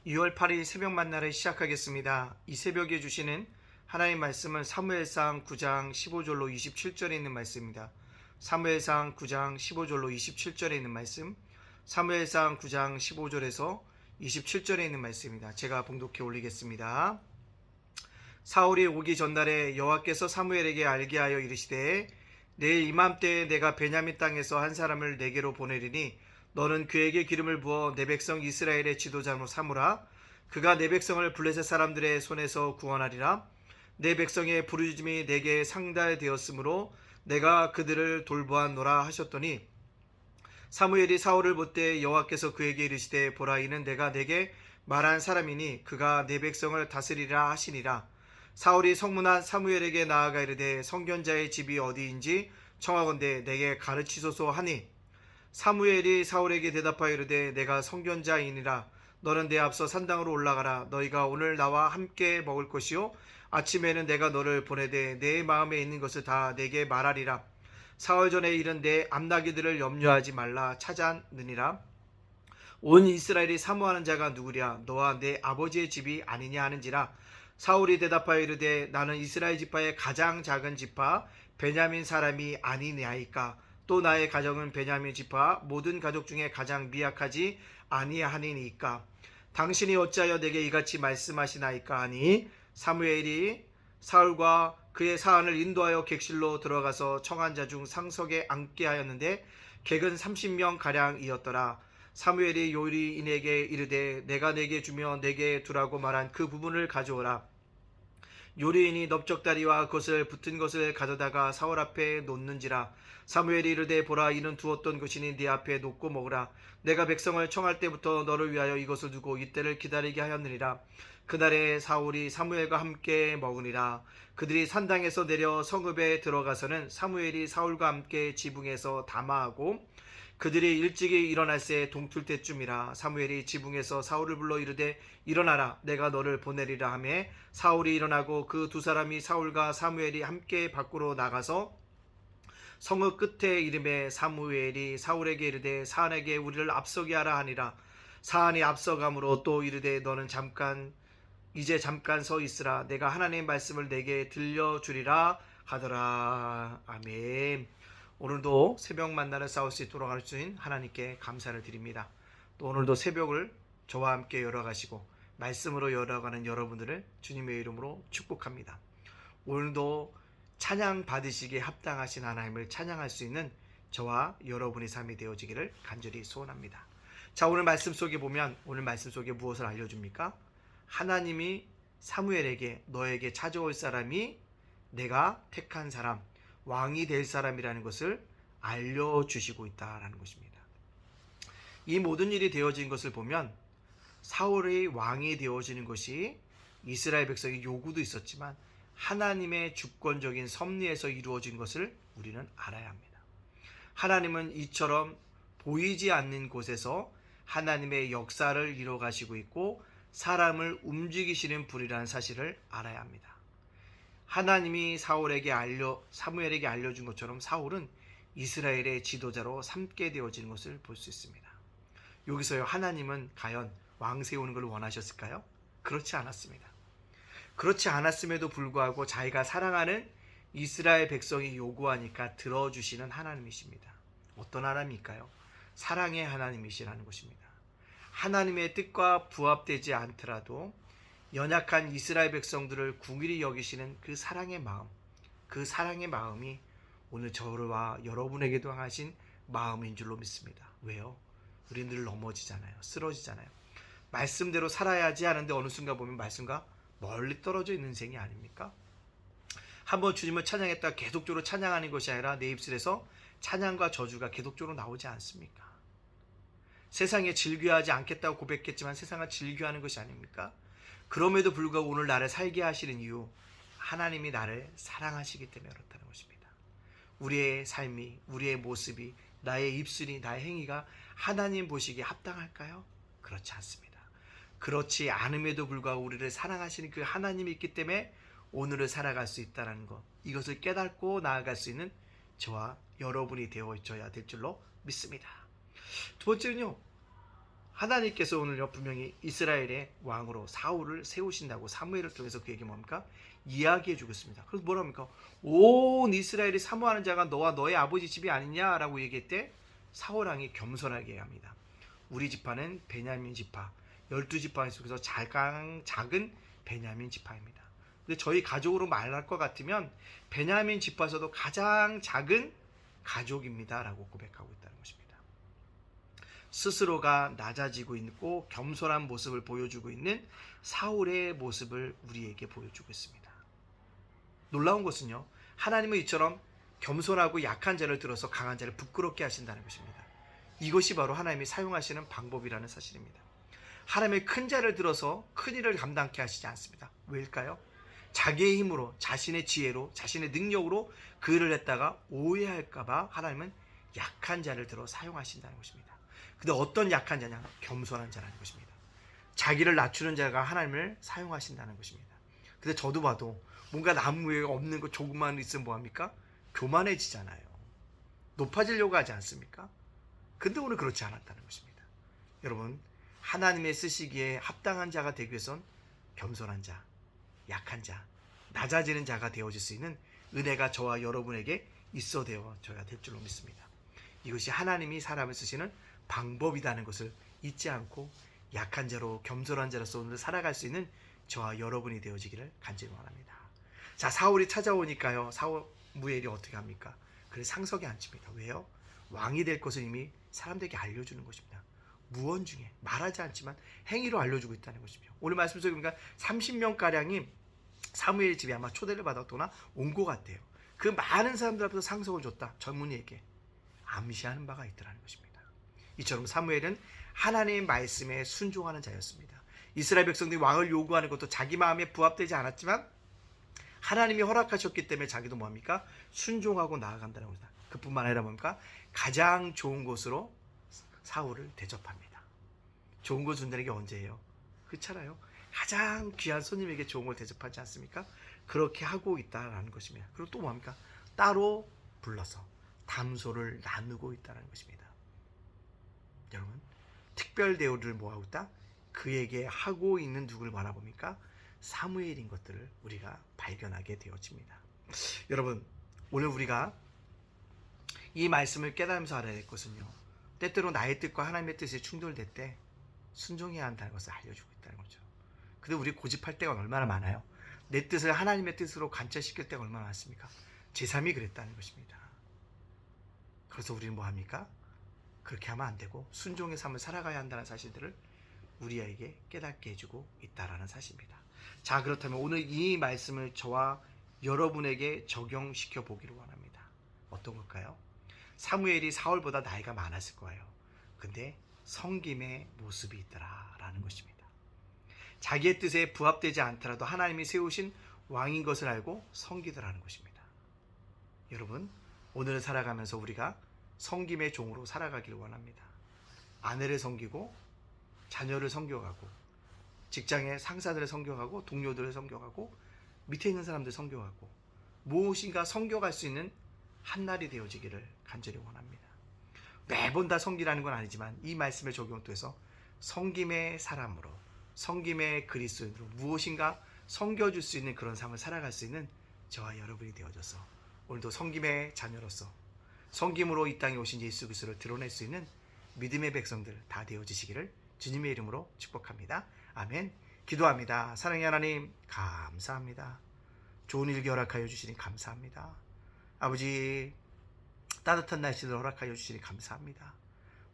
2월 8일 새벽 만나를 시작하겠습니다. 이 새벽에 주시는 하나님 말씀은 사무엘상 9장 15절로 27절에 있는 말씀입니다. 사무엘상 9장 15절로 27절에 있는 말씀, 사무엘상 9장 15절에서 27절에 있는 말씀입니다. 제가 봉독해 올리겠습니다. 사울이 오기 전날에 여호와께서 사무엘에게 알게 하여 이르시되 내일 이맘때에 내가 베냐민 땅에서 한 사람을 내게로 보내리니 너는 그에게 기름을 부어 내 백성 이스라엘의 지도자로 삼으라. 그가 내 백성을 블레셋 사람들의 손에서 구원하리라. 내 백성의 부르짖음이 내게 상달되었으므로 내가 그들을 돌보았노라 하셨더니 사무엘이 사울을 볼때 여호와께서 그에게 이르시되 보라 이는 내가 내게 말한 사람이니 그가 내 백성을 다스리라 하시니라. 사울이 성문한 사무엘에게 나아가 이르되 선견자의 집이 어디인지 청하건대 내게 가르치소서 하니 사무엘이 사울에게 대답하여 이르되 내가 선견자이니라. 너는 내 앞서 산당으로 올라가라. 너희가 오늘 나와 함께 먹을 것이요 아침에는 내가 너를 보내되 내 마음에 있는 것을 다 내게 말하리라. 사흘 전에 이른 내 암나기들을 염려하지 말라. 찾아느니라. 온 이스라엘이 사모하는 자가 누구랴. 너와 내 아버지의 집이 아니냐 하는지라. 사울이 대답하여 이르되 나는 이스라엘 지파의 가장 작은 지파 베냐민 사람이 아니냐이까. 또 나의 가정은 베냐민 지파 모든 가족 중에 가장 미약하지 아니하니이까. 당신이 어찌하여 내게 이같이 말씀하시나이까 하니 사무엘이 사울과 그의 사안을 인도하여 객실로 들어가서 청한 자 중 상석에 앉게 하였는데 객은 30명 가량이었더라. 사무엘이 요리인에게 이르되 내가 내게 주며 내게 두라고 말한 그 부분을 가져오라. 요리인이 넓적다리와 그것을 붙은 것을 가져다가 사울 앞에 놓는지라. 사무엘이 이르되 보라 이는 두었던 것이니 네 앞에 놓고 먹으라. 내가 백성을 청할 때부터 너를 위하여 이것을 두고 이때를 기다리게 하였느니라. 그날에 사울이 사무엘과 함께 먹으니라. 그들이 산당에서 내려 성읍에 들어가서는 사무엘이 사울과 함께 지붕에서 담화하고 그들이 일찍이 일어날새 동틀 때쯤이라. 사무엘이 지붕에서 사울을 불러 이르되 일어나라 내가 너를 보내리라 하매 사울이 일어나고 그 두 사람이 사울과 사무엘이 함께 밖으로 나가서 성읍 끝에 이름에 사무엘이 사울에게 이르되 사안에게 우리를 앞서게 하라 하니라. 사안이 앞서감으로 또 이르되 너는 이제 잠깐 서 있으라. 내가 하나님의 말씀을 내게 들려주리라 하더라. 아멘. 오늘도 새벽 만나를 싸울 수 있도록 하신 하나님께 감사를 드립니다. 또 오늘도 새벽을 저와 함께 열어가시고 말씀으로 열어가는 여러분들을 주님의 이름으로 축복합니다. 오늘도 찬양 받으시기에 합당하신 하나님을 찬양할 수 있는 저와 여러분의 삶이 되어지기를 간절히 소원합니다. 자, 오늘 말씀 속에 보면 오늘 말씀 속에 무엇을 알려줍니까? 하나님이 사무엘에게 너에게 찾아올 사람이 내가 택한 사람, 왕이 될 사람이라는 것을 알려주시고 있다라는 것입니다. 이 모든 일이 되어진 것을 보면 사울의 왕이 되어지는 것이 이스라엘 백성의 요구도 있었지만 하나님의 주권적인 섭리에서 이루어진 것을 우리는 알아야 합니다. 하나님은 이처럼 보이지 않는 곳에서 하나님의 역사를 이뤄가시고 있고 사람을 움직이시는 분이라는 사실을 알아야 합니다. 하나님이 사무엘에게 알려준 것처럼 사울은 이스라엘의 지도자로 삼게 되어지는 것을 볼 수 있습니다. 여기서요, 하나님은 과연 왕 세우는 걸 원하셨을까요? 그렇지 않았습니다. 그렇지 않았음에도 불구하고 자기가 사랑하는 이스라엘 백성이 요구하니까 들어주시는 하나님이십니다. 어떤 하나님일까요? 사랑의 하나님이시라는 것입니다. 하나님의 뜻과 부합되지 않더라도 연약한 이스라엘 백성들을 궁일히 여기시는 그 사랑의 마음이 오늘 저와 여러분에게도 향하신 마음인 줄로 믿습니다. 왜요? 우리는 늘 넘어지잖아요. 쓰러지잖아요. 말씀대로 살아야지 하는데 어느 순간 보면 말씀과 멀리 떨어져 있는 인생이 아닙니까? 한번 주님을 찬양했다가 계속적으로 찬양하는 것이 아니라 내 입술에서 찬양과 저주가 계속적으로 나오지 않습니까? 세상에 즐겨하지 않겠다고 고백했지만 세상을 즐겨하는 것이 아닙니까? 그럼에도 불구하고 오늘 나를 살게 하시는 이유, 하나님이 나를 사랑하시기 때문에 그렇다는 것입니다. 우리의 삶이, 우리의 모습이, 나의 입술이, 나의 행위가 하나님 보시기에 합당할까요? 그렇지 않습니다. 그렇지 않음에도 불구하고 우리를 사랑하시는 그 하나님이 있기 때문에 오늘을 살아갈 수 있다는 것, 이것을 깨닫고 나아갈 수 있는 저와 여러분이 되어져야 될 줄로 믿습니다. 두 번째는요, 하나님께서 오늘요 분명히 이스라엘의 왕으로 사울을 세우신다고 사무엘을 통해서 그에게 뭡니까? 이야기해 주고 있습니다. 그래서 뭐랍니까? 온 이스라엘이 사모하는 자가 너와 너의 아버지 집이 아니냐라고 얘기했대. 사울 왕이 겸손하게 합니다. 우리 지파는 베냐민 지파, 12지파 속에서 작은 베냐민 지파입니다. 근데 저희 가족으로 말할 것 같으면 베냐민 지파에서도 가장 작은 가족입니다 라고 고백하고 있다는 것입니다. 스스로가 낮아지고 있고 겸손한 모습을 보여주고 있는 사울의 모습을 우리에게 보여주고 있습니다. 놀라운 것은요, 하나님은 이처럼 겸손하고 약한 자를 들어서 강한 자를 부끄럽게 하신다는 것입니다. 이것이 바로 하나님이 사용하시는 방법이라는 사실입니다. 하나님의 큰 자를 들어서 큰 일을 감당케 하시지 않습니다. 왜일까요? 자기의 힘으로, 자신의 지혜로, 자신의 능력으로 그 일을 했다가 오해할까봐 하나님은 약한 자를 들어 사용하신다는 것입니다. 근데 어떤 약한 자냐? 겸손한 자라는 것입니다. 자기를 낮추는 자가 하나님을 사용하신다는 것입니다. 근데 저도 봐도 뭔가 남 위에 없는 거 조금만 있으면 뭐합니까? 교만해지잖아요. 높아지려고 하지 않습니까? 근데 오늘 그렇지 않았다는 것입니다. 여러분, 하나님의 쓰시기에 합당한 자가 되기 위해선 겸손한 자, 약한 자, 낮아지는 자가 되어질 수 있는 은혜가 저와 여러분에게 있어 되어져야 될 줄로 믿습니다. 이것이 하나님이 사람을 쓰시는 방법이라는 것을 잊지 않고 약한 자로 겸손한 자로서 오늘 살아갈 수 있는 저와 여러분이 되어지기를 간절히 원합니다. 자, 사울이 찾아오니까요, 사무엘이 어떻게 합니까? 그를 상석에 앉힙니다. 왜요? 왕이 될 것을 이미 사람들에게 알려주는 것입니다. 무언 중에 말하지 않지만 행위로 알려주고 있다는 것입니다. 오늘 말씀 속에 보니까 30명가량이 사무엘 집에 아마 초대를 받았거나 온 것 같아요. 그 많은 사람들 앞에서 상석을 줬다. 젊은이에게 암시하는 바가 있더라는 것입니다. 이처럼 사무엘은 하나님의 말씀에 순종하는 자였습니다. 이스라엘 백성들이 왕을 요구하는 것도 자기 마음에 부합되지 않았지만 하나님이 허락하셨기 때문에 자기도 뭐합니까? 순종하고 나아간다는 것이다. 그뿐만 아니라 뭡니까? 가장 좋은 곳으로 사울을 대접합니다. 좋은 곳 준다는 게 언제예요? 그렇잖아요. 가장 귀한 손님에게 좋은 걸 대접하지 않습니까? 그렇게 하고 있다는 것입니다. 그리고 또 뭡니까? 따로 불러서 담소를 나누고 있다는 것입니다. 여러분, 특별 대우를 뭐하고 있다? 그에게 하고 있는 누구를 바라봅니까? 사무엘인 것들을 우리가 발견하게 되어집니다. 여러분, 오늘 우리가 이 말씀을 깨달으면서 알아야 될 것은요, 때때로 나의 뜻과 하나님의 뜻이 충돌될 때 순종해야 한다는 것을 알려주고 있다는 거죠. 근데 우리 고집할 때가 얼마나 많아요? 내 뜻을 하나님의 뜻으로 관철시킬 때가 얼마나 많습니까? 제3이 그랬다는 것입니다. 그래서 우리는 뭐합니까? 그렇게 하면 안 되고 순종의 삶을 살아가야 한다는 사실들을 우리에게 깨닫게 해주고 있다는 사실입니다. 자, 그렇다면 오늘 이 말씀을 저와 여러분에게 적용시켜 보기를 원합니다. 어떤 걸까요? 사무엘이 사울보다 나이가 많았을 거예요. 근데 섬김의 모습이 있더라라는 것입니다. 자기의 뜻에 부합되지 않더라도 하나님이 세우신 왕인 것을 알고 섬기더라는 것입니다. 여러분, 오늘을 살아가면서 우리가 섬김의 종으로 살아가기를 원합니다. 아내를 섬기고 자녀를 섬겨가고 직장의 상사들을 섬겨가고 동료들을 섬겨가고 밑에 있는 사람들 섬겨가고 무엇인가 섬겨갈 수 있는 한날이 되어지기를 간절히 원합니다. 매번 다 섬기라는 건 아니지만 이 말씀을 적용해서 섬김의 사람으로, 섬김의 그리스도인으로 무엇인가 섬겨줄 수 있는 그런 삶을 살아갈 수 있는 저와 여러분이 되어져서 오늘도 섬김의 자녀로서 섬김으로 이 땅에 오신 예수 그리스도를 드러낼 수 있는 믿음의 백성들 다 되어지시기를 주님의 이름으로 축복합니다. 아멘. 기도합니다. 사랑의 하나님, 감사합니다. 좋은 일기 허락하여 주시니 감사합니다. 아버지, 따뜻한 날씨를 허락하여 주시니 감사합니다.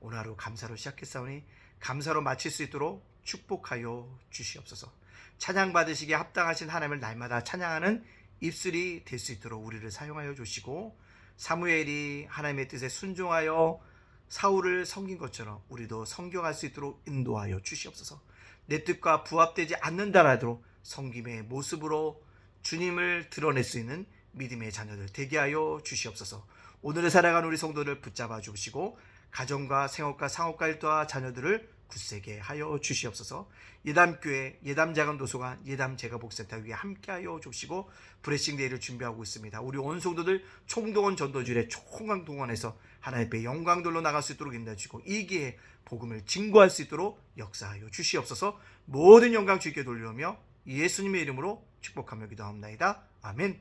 오늘 하루 감사로 시작했사오니 감사로 마칠 수 있도록 축복하여 주시옵소서. 찬양 받으시기에 합당하신 하나님을 날마다 찬양하는 입술이 될 수 있도록 우리를 사용하여 주시고, 사무엘이 하나님의 뜻에 순종하여 사울을 섬긴 것처럼 우리도 섬겨갈 수 있도록 인도하여 주시옵소서. 내 뜻과 부합되지 않는다라도 섬김의 모습으로 주님을 드러낼 수 있는 믿음의 자녀들 되게 하여 주시옵소서. 오늘을 살아가는 우리 성도를 붙잡아 주시고 가정과 생업과 상업과 일터와 자녀들을 굳세게 하여 주시옵소서. 예담교회, 예담자금도서관, 예담제가복센터 위에 함께하여 주시고 브레싱데이를 준비하고 있습니다. 우리 온 성도들 총동원 전도주일에 총강동원해서 하나님 앞에 영광들로 나갈 수 있도록 인도해 주시고 이 기회에 복음을 증거할 수 있도록 역사하여 주시옵소서. 모든 영광 주께 돌려오며 예수님의 이름으로 축복하며 기도합니다. 아멘.